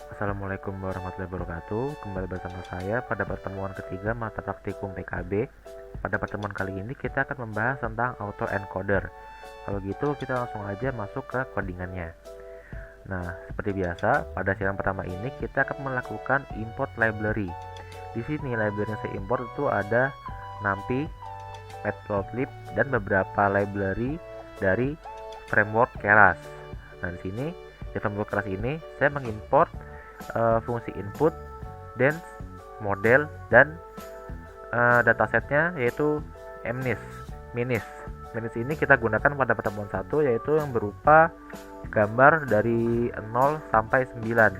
Assalamualaikum warahmatullahi wabarakatuh. Kembali bersama saya pada pertemuan ketiga mata praktikum PKB. Pada pertemuan kali ini kita akan membahas tentang autoencoder. Kalau gitu kita langsung aja masuk ke codingannya. Nah, seperti biasa, pada siaran pertama ini kita akan melakukan import library. Di sini library yang saya import itu ada NumPy, Matplotlib, dan beberapa library dari framework Keras. Nah, di sini di framework Keras ini saya mengimport fungsi input, dance, model, dan datasetnya yaitu MNIS, MINIS. MINIS ini kita gunakan pada pertemuan 1, yaitu yang berupa gambar dari 0 sampai 9.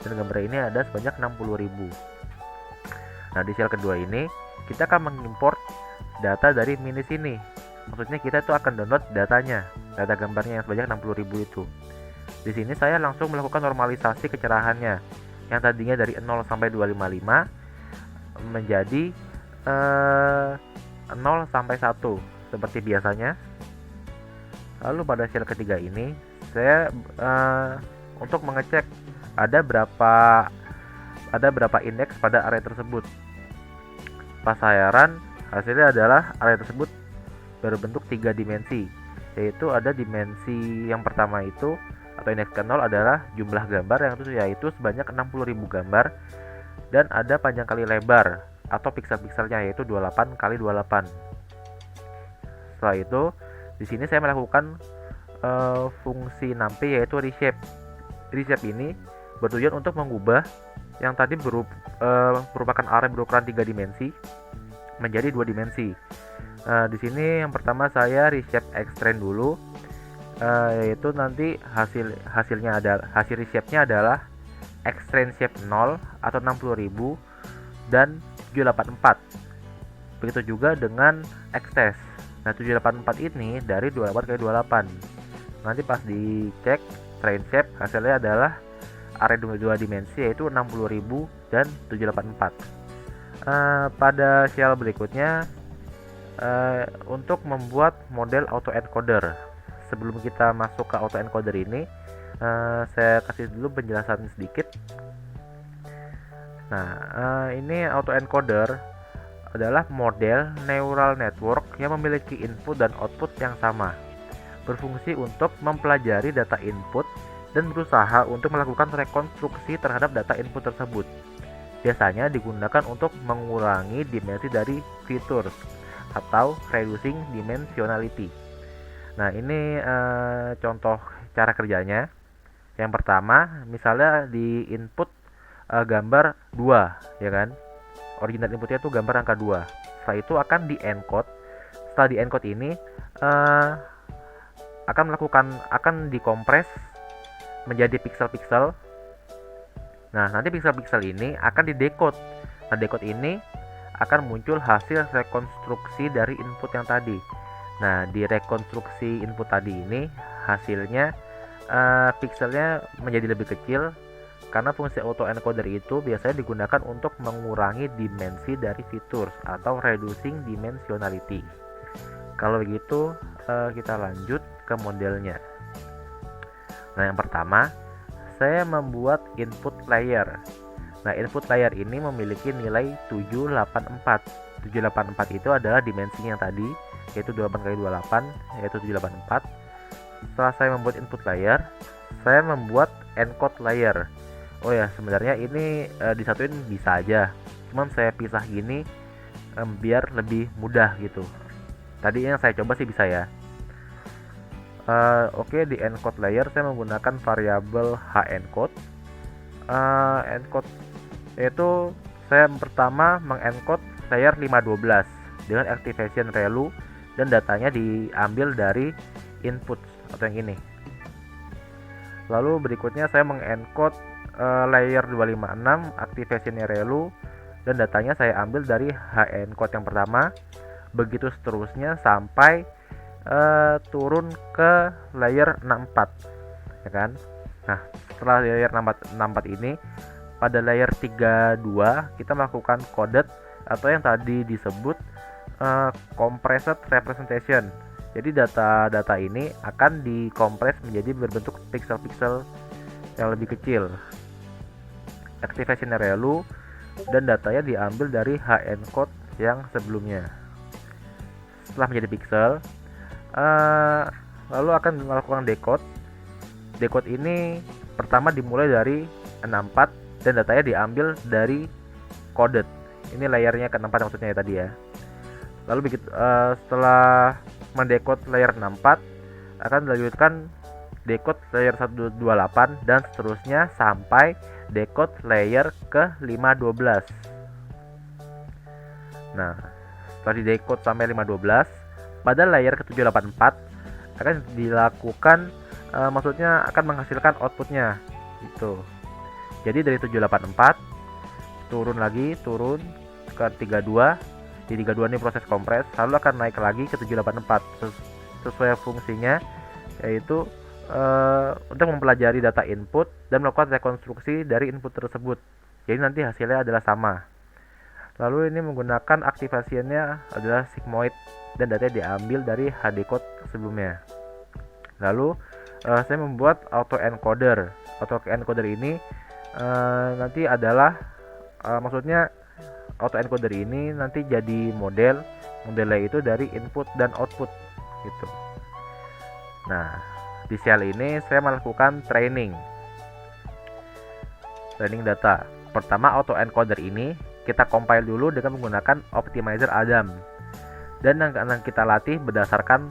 Dan gambar ini ada sebanyak 60.000. Nah, di shell kedua ini kita akan mengimport data dari MINIS ini. Maksudnya kita itu akan download datanya, data gambarnya yang sebanyak 60.000 itu. Di sini saya langsung melakukan normalisasi kecerahannya yang tadinya dari 0 sampai 255 menjadi 0 sampai 1 seperti biasanya. Lalu pada shell ketiga ini saya untuk mengecek ada berapa indeks pada array tersebut. Pas saya run, hasilnya adalah array tersebut berbentuk 3 dimensi, yaitu ada dimensi yang pertama itu atau indeks ke-0 adalah jumlah gambar yang itu yaitu sebanyak 60.000 gambar, dan ada panjang kali lebar atau pixel-pixelnya yaitu 28 kali 28. Setelah itu di sini saya melakukan fungsi NumPy yaitu reshape. Reshape ini bertujuan untuk mengubah yang tadi merupakan array berukuran 3 dimensi menjadi 2 dimensi. Di sini yang pertama saya reshape extend dulu, yaitu nanti hasilnya adalah hasil reshape-nya adalah extend shape 0 atau 60.000 dan 784. Begitu juga dengan extend. Nah, 784 ini dari 28 kali 28. Nanti pas dicek train shape hasilnya adalah array 2 dimensi yaitu 60.000 dan 784. Pada shell berikutnya untuk membuat model autoencoder. Sebelum kita masuk ke autoencoder ini, saya kasih dulu penjelasan sedikit. Nah, ini autoencoder adalah model neural network yang memiliki input dan output yang sama, berfungsi untuk mempelajari data input dan berusaha untuk melakukan rekonstruksi terhadap data input tersebut. Biasanya digunakan untuk mengurangi dimensi dari features atau reducing dimensionality. Nah, ini contoh cara kerjanya. Yang pertama, misalnya di input gambar 2, ya kan? Original inputnya itu gambar angka 2. Setelah itu akan di-encode. Setelah di-encode ini akan dikompres menjadi pixel-pixel. Nah, nanti pixel-pixel ini akan di-decode. Nah, decode ini akan muncul hasil rekonstruksi dari input yang tadi. Nah, di rekonstruksi input tadi ini hasilnya pixelnya menjadi lebih kecil, karena fungsi autoencoder itu biasanya digunakan untuk mengurangi dimensi dari fitur atau reducing dimensionality. Kalau begitu kita lanjut ke modelnya. Nah, yang pertama saya membuat input layer. Nah, input layer ini memiliki nilai 784. 784 itu adalah dimensinya yang tadi, yaitu 28 kali 28, yaitu 784. Setelah saya membuat input layer, saya membuat encode layer. Oh ya, sebenarnya ini disatuin bisa aja, cuman saya pisah gini biar lebih mudah gitu. Tadi yang saya coba sih bisa ya. Oke, di encode layer saya menggunakan variabel hencode. Encode yaitu saya pertama mengencode layer 512 dengan activation ReLU, dan datanya diambil dari input atau yang ini. Lalu berikutnya saya mengencode layer 256 activation ReLU, dan datanya saya ambil dari hencode yang pertama. Begitu seterusnya sampai turun ke layer 64, ya kan? Nah, setelah layer 64 ini, pada layer 32 kita melakukan coded atau yang tadi disebut compressed representation. Jadi data-data ini akan dikompres menjadi berbentuk pixel-pixel yang lebih kecil. activation value, dan datanya diambil dari hEncode yang sebelumnya. Setelah menjadi pixel, lalu akan melakukan decode. Decode ini pertama dimulai dari 64 dan datanya diambil dari coded. Ini layarnya ke 64 maksudnya ya tadi ya. Lalu begitu setelah mendecode layer 64 akan dilanjutkan decode layer 128 dan seterusnya sampai decode layer ke 512. Nah, setelah di decode sampai 512, pada layer ke 784 akan dilakukan maksudnya akan menghasilkan outputnya gitu. Jadi dari 784 turun ke 32. Di 32 ini proses kompres, lalu akan naik lagi ke 784 sesuai fungsinya, yaitu untuk mempelajari data input dan melakukan rekonstruksi dari input tersebut. Jadi nanti hasilnya adalah sama. Lalu ini menggunakan aktivasinya adalah sigmoid dan datanya diambil dari hDecode sebelumnya. Lalu saya membuat autoencoder. Autoencoder ini nanti adalah maksudnya autoencoder ini nanti jadi modelnya itu dari input dan output gitu. Nah, di shell ini saya melakukan training data. Pertama, autoencoder ini kita compile dulu dengan menggunakan optimizer Adam, dan akan kita latih berdasarkan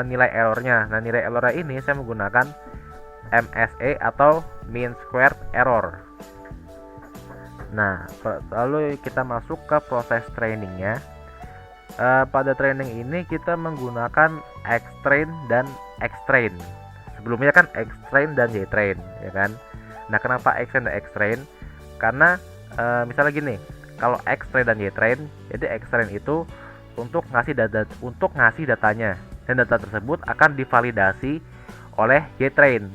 nilai errornya. Nah, nilai errornya ini saya menggunakan MSE atau mean squared error. Nah, lalu kita masuk ke proses trainingnya. Pada training ini kita menggunakan Xtrain dan Xtrain. Sebelumnya kan Xtrain dan JTrain, ya kan? Nah, kenapa Xtrain dan Xtrain? Karena misalnya gini, kalau Xtrain dan JTrain, jadi Xtrain itu untuk ngasih datanya, dan data tersebut akan divalidasi oleh JTrain.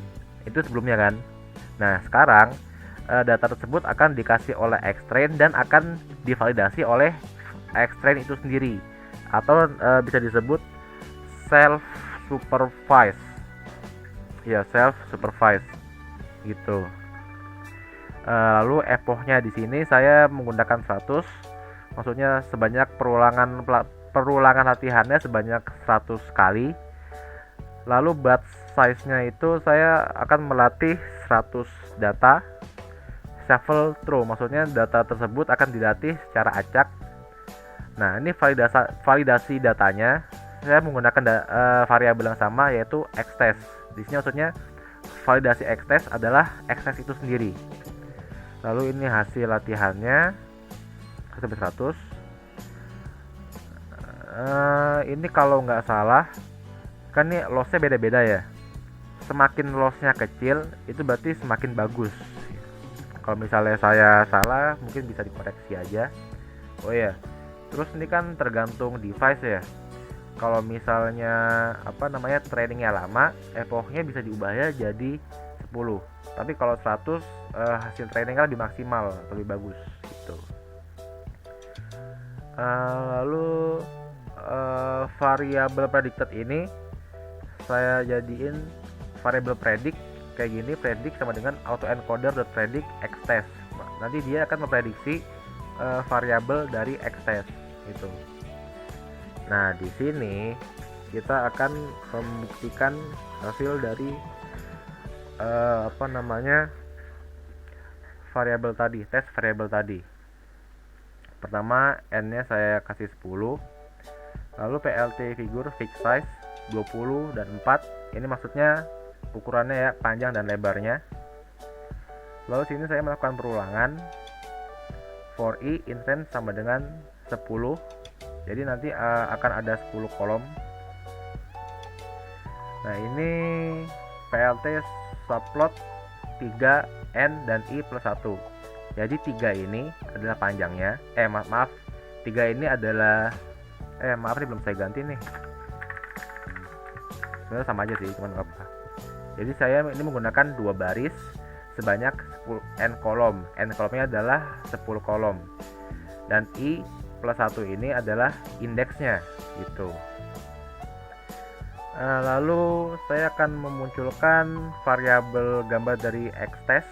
Itu sebelumnya kan. Nah, sekarang data tersebut akan dikasih oleh Xtrain dan akan divalidasi oleh Xtrain itu sendiri, atau bisa disebut self supervised. Ya, self supervised gitu. Lalu epochnya di sini saya menggunakan 100, maksudnya sebanyak perulangan latihannya sebanyak 100 kali. Lalu batch size-nya itu saya akan melatih 100 data shuffle through, maksudnya data tersebut akan dilatih secara acak. Nah, ini validasi datanya saya menggunakan variabel yang sama, yaitu xtest. Di sini maksudnya validasi xtest adalah xtest itu sendiri. Lalu ini hasil latihannya sampai 100. Ini kalau nggak salah kan ini lossnya beda-beda ya. Semakin lossnya kecil itu berarti semakin bagus. Kalau misalnya saya salah mungkin bisa dikoreksi aja. Oh ya, terus ini kan tergantung device ya. Kalau misalnya trainingnya lama, epochnya bisa diubah ya jadi 10. Tapi kalau 100 hasil trainingnya lebih maksimal, lebih bagus gitu. Lalu variabel predicted ini saya jadiin variabel predict kayak gini. Predict sama dengan autoencoder.predict xtest. Nanti dia akan memprediksi variabel dari xtest itu. Nah, di sini kita akan membuktikan hasil dari variabel tadi, tes variabel tadi. Pertama, n-nya saya kasih 10. Lalu PLT figure fixed size 20 dan 4. Ini maksudnya ukurannya ya, panjang dan lebarnya. Lalu sini saya melakukan perulangan for i instance sama dengan 10. Jadi nanti akan ada 10 kolom. Nah, ini PLT subplot 3 n dan i plus 1. Jadi 3 ini adalah panjangnya. Maaf 3 ini adalah maaf ini belum saya ganti nih. Sebenarnya sama aja sih, cuman nggak apa. Jadi saya ini menggunakan 2 baris sebanyak 10 n kolom. N kolomnya adalah 10 kolom. Dan i plus 1 ini adalah indeksnya gitu. Lalu saya akan memunculkan variabel gambar dari xtest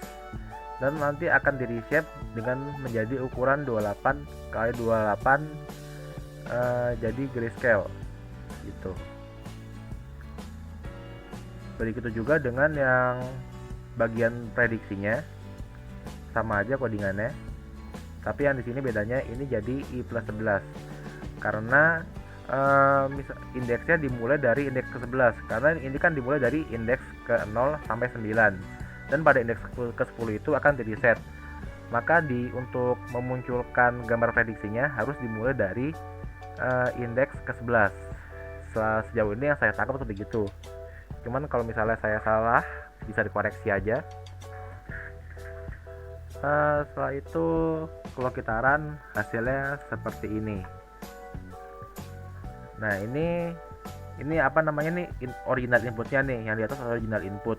dan nanti akan di reshape dengan menjadi ukuran 28 kali 28 jadi grayscale gitu. Begitu juga dengan yang bagian prediksinya, sama aja codingannya, tapi yang di sini bedanya ini jadi i+11 karena indeksnya dimulai dari indeks ke-11, karena ini kan dimulai dari indeks ke-0 sampai 9, dan pada indeks ke-10 itu akan di reset. Maka untuk memunculkan gambar prediksinya harus dimulai dari indeks ke-11. Sejauh ini yang saya tangkap itu begitu. Cuman kalau misalnya saya salah bisa dikoreksi aja. Setelah itu kalau kita run hasilnya seperti ini. Nah ini apa namanya nih, original inputnya nih, yang di atas original input,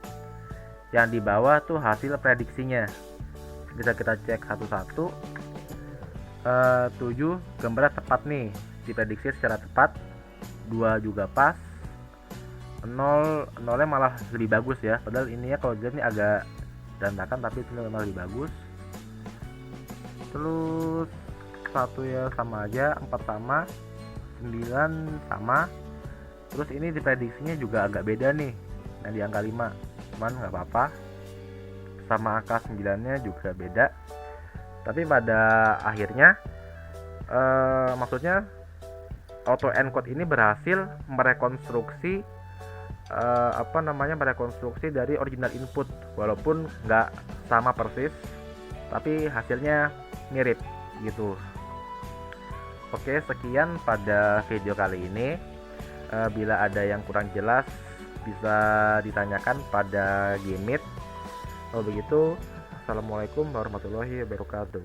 yang di bawah tuh hasil prediksinya. Bisa kita cek satu-satu. 7 gambarnya tepat nih, diprediksi secara tepat. 2 juga pas. 0 nya malah lebih bagus ya, padahal ininya kalau dilihat ini agak berantakan, tapi ini memang lebih bagus. Terus 1 ya sama aja, 4 sama, 9 sama. Terus ini diprediksinya juga agak beda nih, yang di angka 5, cuman nggak apa-apa. Sama angka 9 nya juga beda, tapi pada akhirnya maksudnya auto encode ini berhasil merekonstruksi merekonstruksi dari original input, walaupun nggak sama persis, tapi hasilnya mirip gitu. Oke, sekian pada video kali ini. Bila ada yang kurang jelas bisa ditanyakan pada Gmeet. Kalau begitu, assalamualaikum warahmatullahi wabarakatuh.